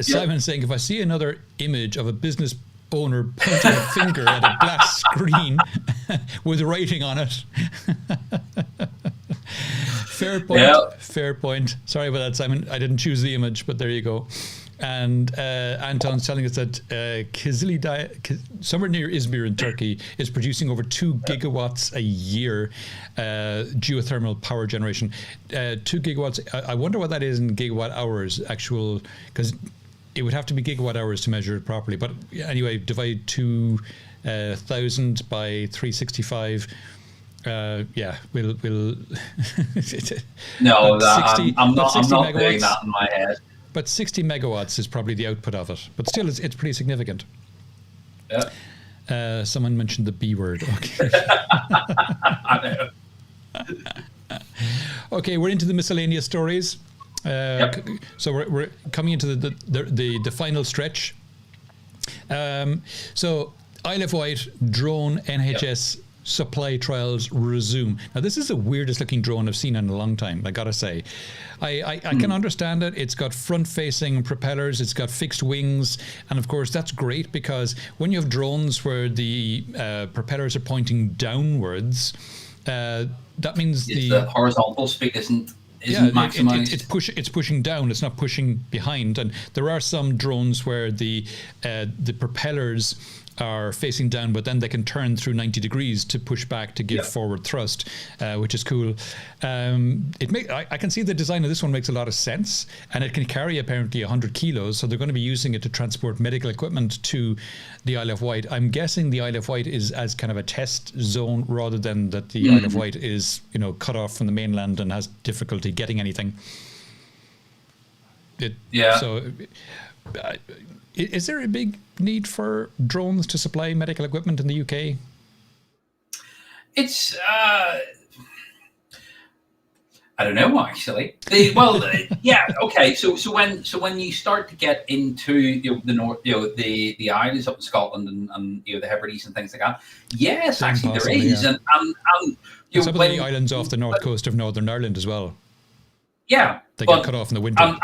Simon saying, if I see another image of a business owner pointing a finger at a glass screen with writing on it. Fair point. Yeah. Fair point. Sorry about that, Simon. I didn't choose the image, but there you go. And Anton's telling us that somewhere near Izmir in Turkey is producing over 2 gigawatts a year geothermal power generation. 2 gigawatts. I wonder what that is in gigawatt hours, actual, because it would have to be gigawatt hours to measure it properly. But anyway, divide 2,000 by 365. We'll. No, I'm not doing that in my head. But 60 megawatts is probably the output of it. But still, it's pretty significant. Yeah. Someone mentioned the B word. Okay. I know. Okay, we're into the miscellaneous stories. So we're coming into the final stretch. So Isle of Wight drone NHS supply trials resume. Now, this is the weirdest looking drone I've seen in a long time, I gotta say. I can understand it. It's got front-facing propellers, it's got fixed wings, and of course that's great, because when you have drones where the propellers are pointing downwards, that means the horizontal speed isn't maximized. It's pushing down. It's not pushing behind. And there are some drones where the propellers are facing down, but then they can turn through 90 degrees to push back to give forward thrust, which is cool. I can see the design of this one makes a lot of sense, and it can carry apparently 100 kilos. So they're going to be using it to transport medical equipment to the Isle of Wight. I'm guessing the Isle of Wight is as kind of a test zone, rather than that the Isle of Wight is, cut off from the mainland and has difficulty getting anything. So is there a big need for drones to supply medical equipment in the UK? It's I don't know, actually. Okay. So when you start to get into the north, the islands up in Scotland and the Hebrides and things like that, yes, actually there is, and some of the islands off the north coast of Northern Ireland as well. Yeah, they get cut off in the winter.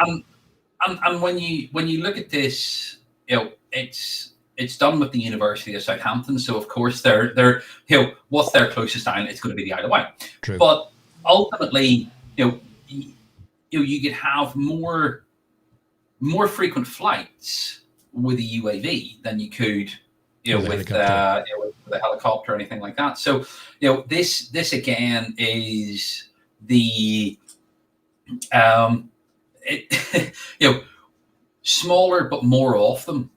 And when you look at this, it's done with the University of Southampton, so of course they're what's their closest island? It's going to be the Isle of Wight. True. But ultimately, you could have more frequent flights with a UAV than you could with a helicopter or anything like that. So this again is the smaller but more of them,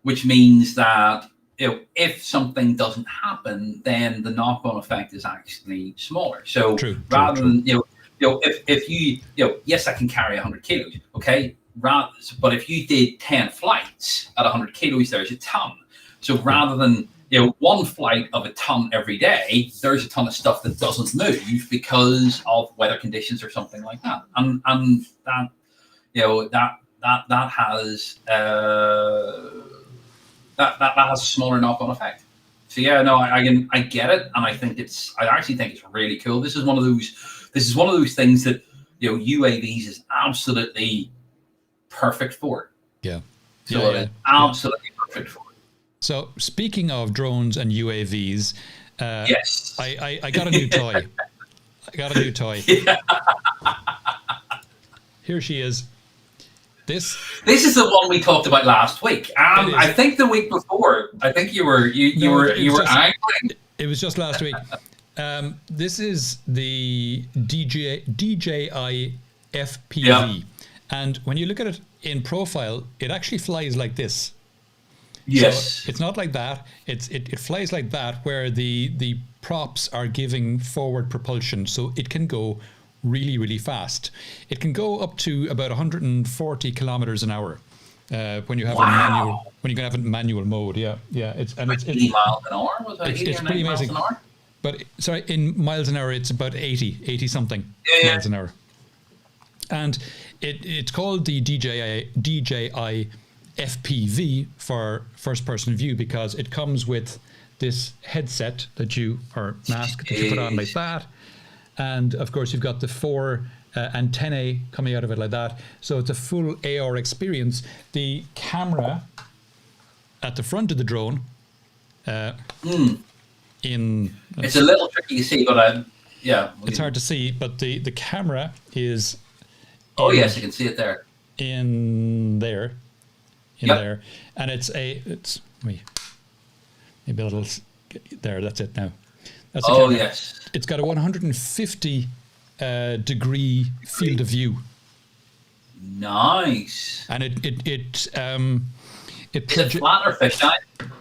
which means that if something doesn't happen, then the knock-on effect is actually smaller. So rather than if you yes, I can carry 100 kilos, okay, but if you did 10 flights at 100 kilos, there's a ton. So rather than one flight of a ton every day, there's a ton of stuff that doesn't move because of weather conditions or something like that, and that that has that has a smaller knock-on effect. So yeah, no, I get it, and I actually think it's really cool. This is one of those things that UAVs is absolutely perfect for. Yeah. So it's absolutely perfect for. So speaking of drones and UAVs, yes, I got a new toy. Yeah. Here she is. This is the one we talked about last week. I think the week before. I think you were angling. It was just last week. This is the DJI FPV, yeah. And when you look at it in profile, it actually flies like this. Yes, so it's not like that. It flies like that, where the props are giving forward propulsion, so it can go really, really fast. It can go up to about 140 kilometers an hour when you have when you can have it in manual mode. Yeah. It's 80 miles an hour. Was that 80 it's or 90 pretty miles amazing. an hour? But sorry, in miles an hour, it's about 80 something miles an hour. And it's called the DJI FPV for first person view because it comes with this headset or mask that you put on like that. And of course, you've got the 4 antennae coming out of it like that. So it's a full AR experience. The camera at the front of the drone, it's a little tricky to see, but it's hard to see. But the camera is. Yes, you can see it there. In there, there, and maybe a little there. That's it now. That's the camera. Yes. It's got a 150 degree field of view. Nice. And is it flat or fisheye?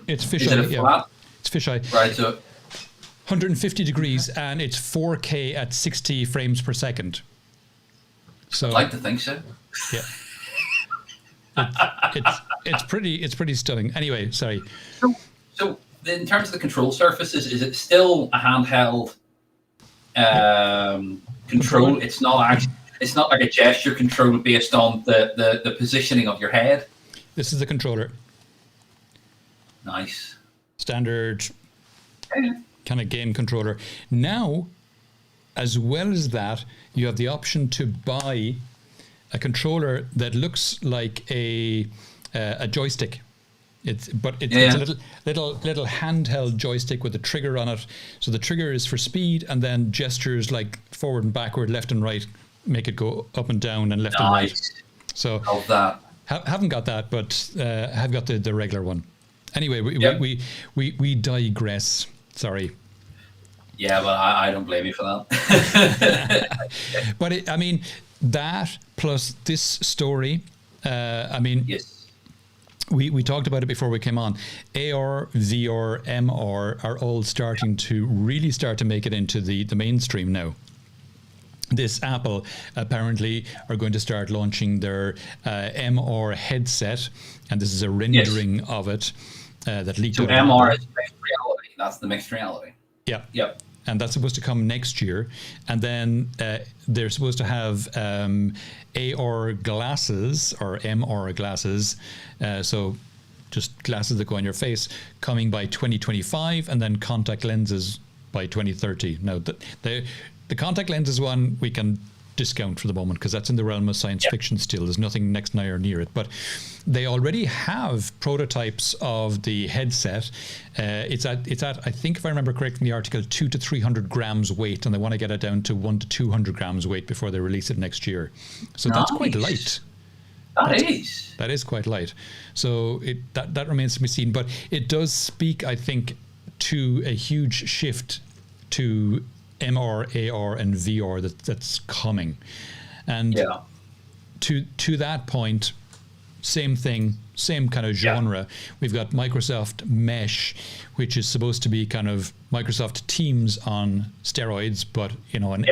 It's fisheye. Is it flat? It's fisheye. Right. So 150 degrees, and it's 4K at 60 frames per second. So I'd like to think so. Yeah. It's pretty stunning. Anyway, sorry. So in terms of the control surfaces, is it still a handheld control? It's not like a gesture control based on the positioning of your head. This is the controller. Nice. Standard kind of game controller. Now, as well as that, you have the option to buy a controller that looks like a joystick. It's a little handheld joystick with a trigger on it. So the trigger is for speed, and then gestures like forward and backward, left and right, make it go up and down and left and right. So love that. Haven't got that, but have got the regular one. Anyway, we digress. Sorry. Yeah, but I don't blame you for that. But that plus this story, yes. We talked about it before we came on. AR, VR, MR are all starting to make it into the mainstream now. This Apple apparently are going to start launching their MR headset, and this is a rendering of it that leaked. So MR is mixed reality. That's the mixed reality. Yeah. Yep. And that's supposed to come next year. And then they're supposed to have AR glasses or MR glasses. So just glasses that go on your face coming by 2025, and then contact lenses by 2030. Now, the contact lenses one we can discount for the moment because that's in the realm of science fiction still. There's nothing next nigh or near it. But they already have prototypes of the headset. It's at I think, if I remember correctly in the article, 200 to 300 grams weight, and they want to get it down to 100 to 200 grams weight before they release it next year. So that's quite light. That is quite light. So that remains to be seen. But it does speak, I think, to a huge shift to MR, AR, and VR that's coming. And to that point, same thing, same kind of genre. We've got Microsoft Mesh, which is supposed to be kind of Microsoft Teams on steroids, but you know, an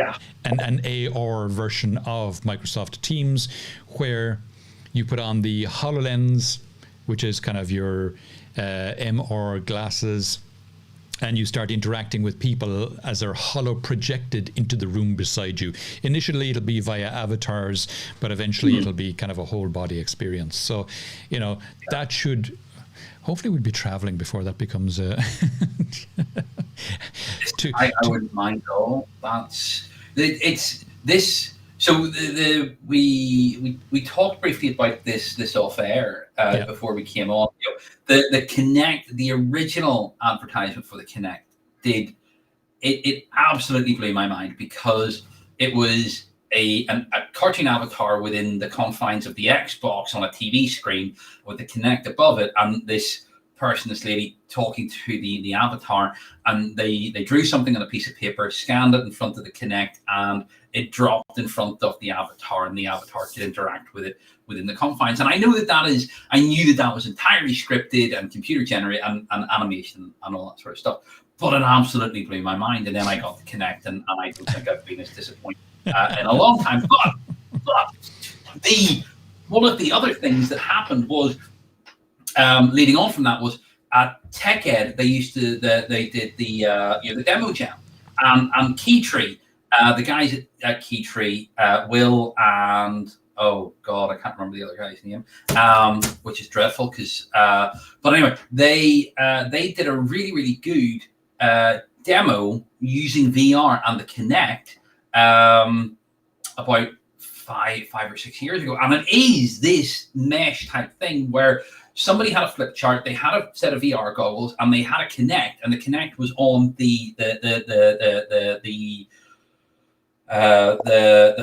AR version of Microsoft Teams, where you put on the HoloLens, which is kind of your MR glasses, and you start interacting with people as they're holo projected into the room beside you. Initially, it'll be via avatars, but eventually it'll be kind of a whole body experience. So, you know, that should, hopefully we'll be traveling before that becomes I wouldn't mind at all. It's this. So we talked briefly about this off air before we came on. You know, the Kinect, the original advertisement for the Kinect, it absolutely blew my mind, because it was a cartoon avatar within the confines of the Xbox on a TV screen with the Kinect above it, and this lady talking to the avatar, and they drew something on a piece of paper, scanned it in front of the Kinect, and it dropped in front of the avatar, and the avatar could interact with it within the confines. And I knew I knew that was entirely scripted and computer generated and animation and all that sort of stuff. But it absolutely blew my mind. And then I got the Kinect, and I don't think I've been as disappointed in a long time. But one of the other things that happened was, leading on from that, was at Tech Ed, they did the demo jam, and Keytree, the guys at Keytree, Will and oh god, I can't remember the other guy's name, which is dreadful because. But anyway, they did a really, really good demo using VR and the Kinect about five or 6 years ago, and it is this mesh type thing where somebody had a flip chart, they had a set of VR goggles, and they had a Kinect, and the Kinect was on the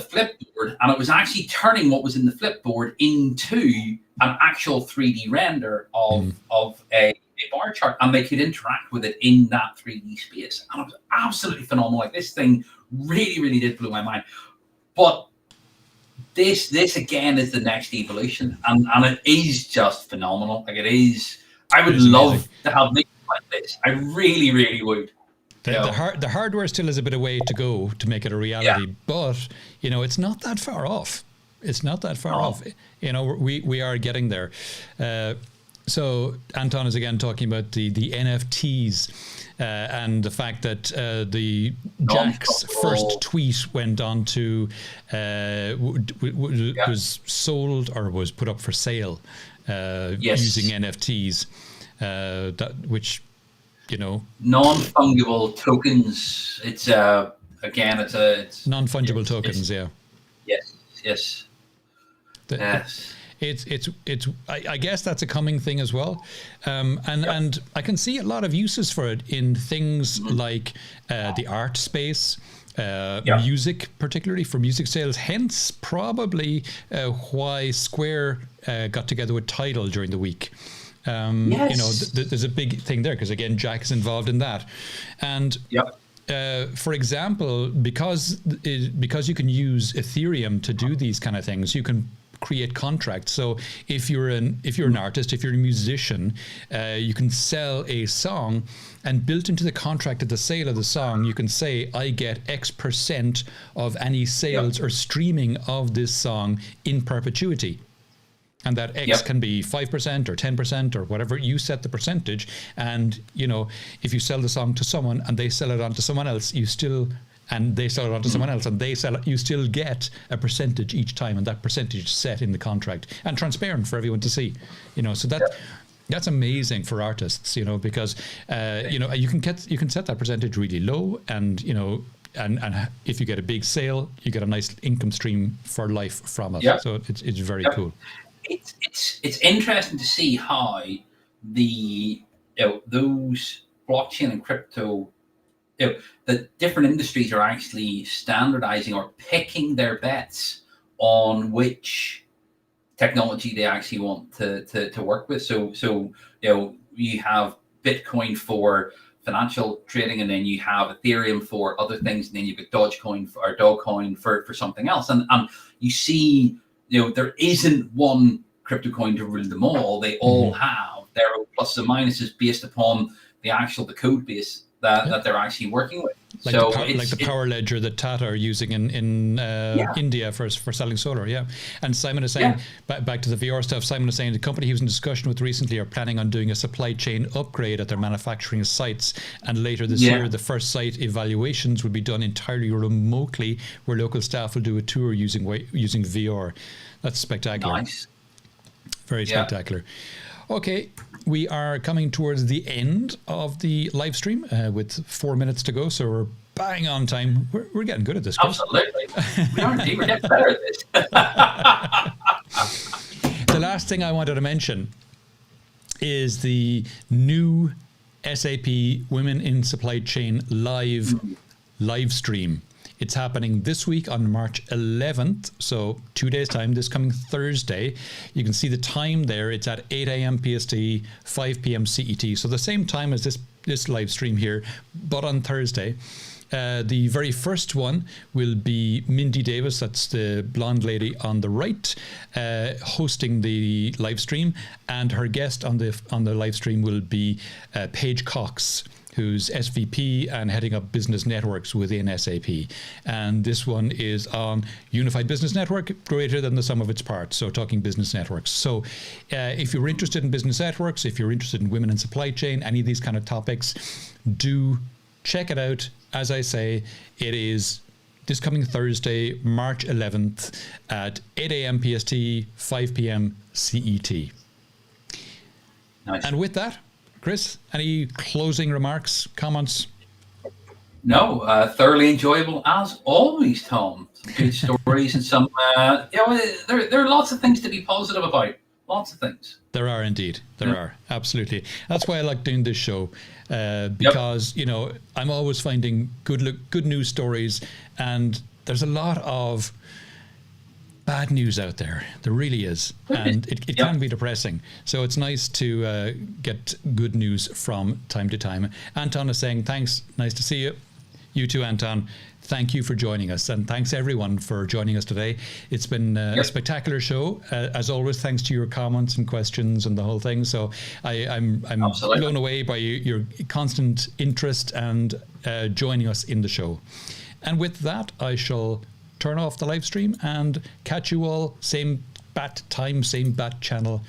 flip board, and it was actually turning what was in the flip board into an actual 3D render of a bar chart, and they could interact with it in that 3D space, and it was absolutely phenomenal. Like, this thing really, really did blow my mind. But this again is the next evolution, and it is just phenomenal. Like, it is. I would love to have things like this. I really, really would. The hardware still has a bit of way to go to make it a reality, but you know, it's not that far off. It's not that far off. You know, we are getting there. So Anton is again talking about the NFTs and the fact that the Jack's first tweet went on to was sold or was put up for sale using NFTs, which, you know, non-fungible tokens. It's again, it's non-fungible tokens. Yes. It's I guess that's a coming thing as well, and I can see a lot of uses for it in things like the art space, music, particularly for music sales. Hence, probably why Square got together with Tidal during the week. You know, there's a big thing there because, again, Jack is involved in that, and for example, because you can use Ethereum to do these kind of things, you can create contracts. So if you're an artist, if you're a musician, you can sell a song, and built into the contract at the sale of the song, you can say, I get X% of any sales or streaming of this song in perpetuity. And that X can be 5% or 10% or whatever. You set the percentage. And, you know, if you sell the song to someone and they sell it on to someone else, they sell it on to someone else and they sell it, you still get a percentage each time. And that percentage is set in the contract and transparent for everyone to see, you know, so that's amazing for artists, you know, because, you know, you can set that percentage really low, and, you know, and if you get a big sale, you get a nice income stream for life from it. So it's very cool. It's interesting to see how those blockchain and crypto, the different industries are actually standardizing or picking their bets on which technology they actually want to work with. So you know, you have Bitcoin for financial trading, and then you have Ethereum for other things, and then you've got Dogecoin for something else, and you see, you know, there isn't one crypto coin to rule them all. They all have their own pluses and minuses based upon the code base that they're actually working with. Like the power ledger that Tata are using in India for selling solar, And Simon is saying, back to the VR stuff, Simon is saying the company he was in discussion with recently are planning on doing a supply chain upgrade at their manufacturing sites. And later this year, the first site evaluations will be done entirely remotely, where local staff will do a tour using VR. That's spectacular. Nice. Very spectacular. Okay, we are coming towards the end of the live stream with 4 minutes to go, so we're bang on time. We're getting good at this, Chris. Absolutely. We are indeed. We're getting better at this. The last thing I wanted to mention is the new SAP Women in Supply Chain live stream. It's happening this week on March 11th, so 2 days' time, this coming Thursday. You can see the time there. It's at 8 a.m. PST, 5 p.m. CET. So the same time as this live stream here, but on Thursday. The very first one will be Mindy Davis, that's the blonde lady on the right, hosting the live stream, and her guest on the live stream will be Paige Cox, who's SVP and heading up business networks within SAP. And this one is on Unified Business Network, greater than the sum of its parts. So talking business networks. So if you're interested in business networks, if you're interested in women in supply chain, any of these kind of topics, do check it out. As I say, it is this coming Thursday, March 11th at 8 a.m. PST, 5 p.m. CET. Nice. And with that, Chris, any closing remarks, comments? No, thoroughly enjoyable as always, Tom. Some good stories and some, there are lots of things to be positive about. Lots of things. There are indeed. There are. Absolutely. That's why I like doing this show, because, I'm always finding good news stories, and there's a lot of bad news out there. There really is. And it can be depressing. So it's nice to get good news from time to time. Anton is saying, thanks. Nice to see you. You too, Anton. Thank you for joining us. And thanks, everyone, for joining us today. It's been a spectacular show. As always, thanks to your comments and questions and the whole thing. So I'm blown away by your constant interest and joining us in the show. And with that, I shall turn off the live stream and catch you all same bat time, same bat channel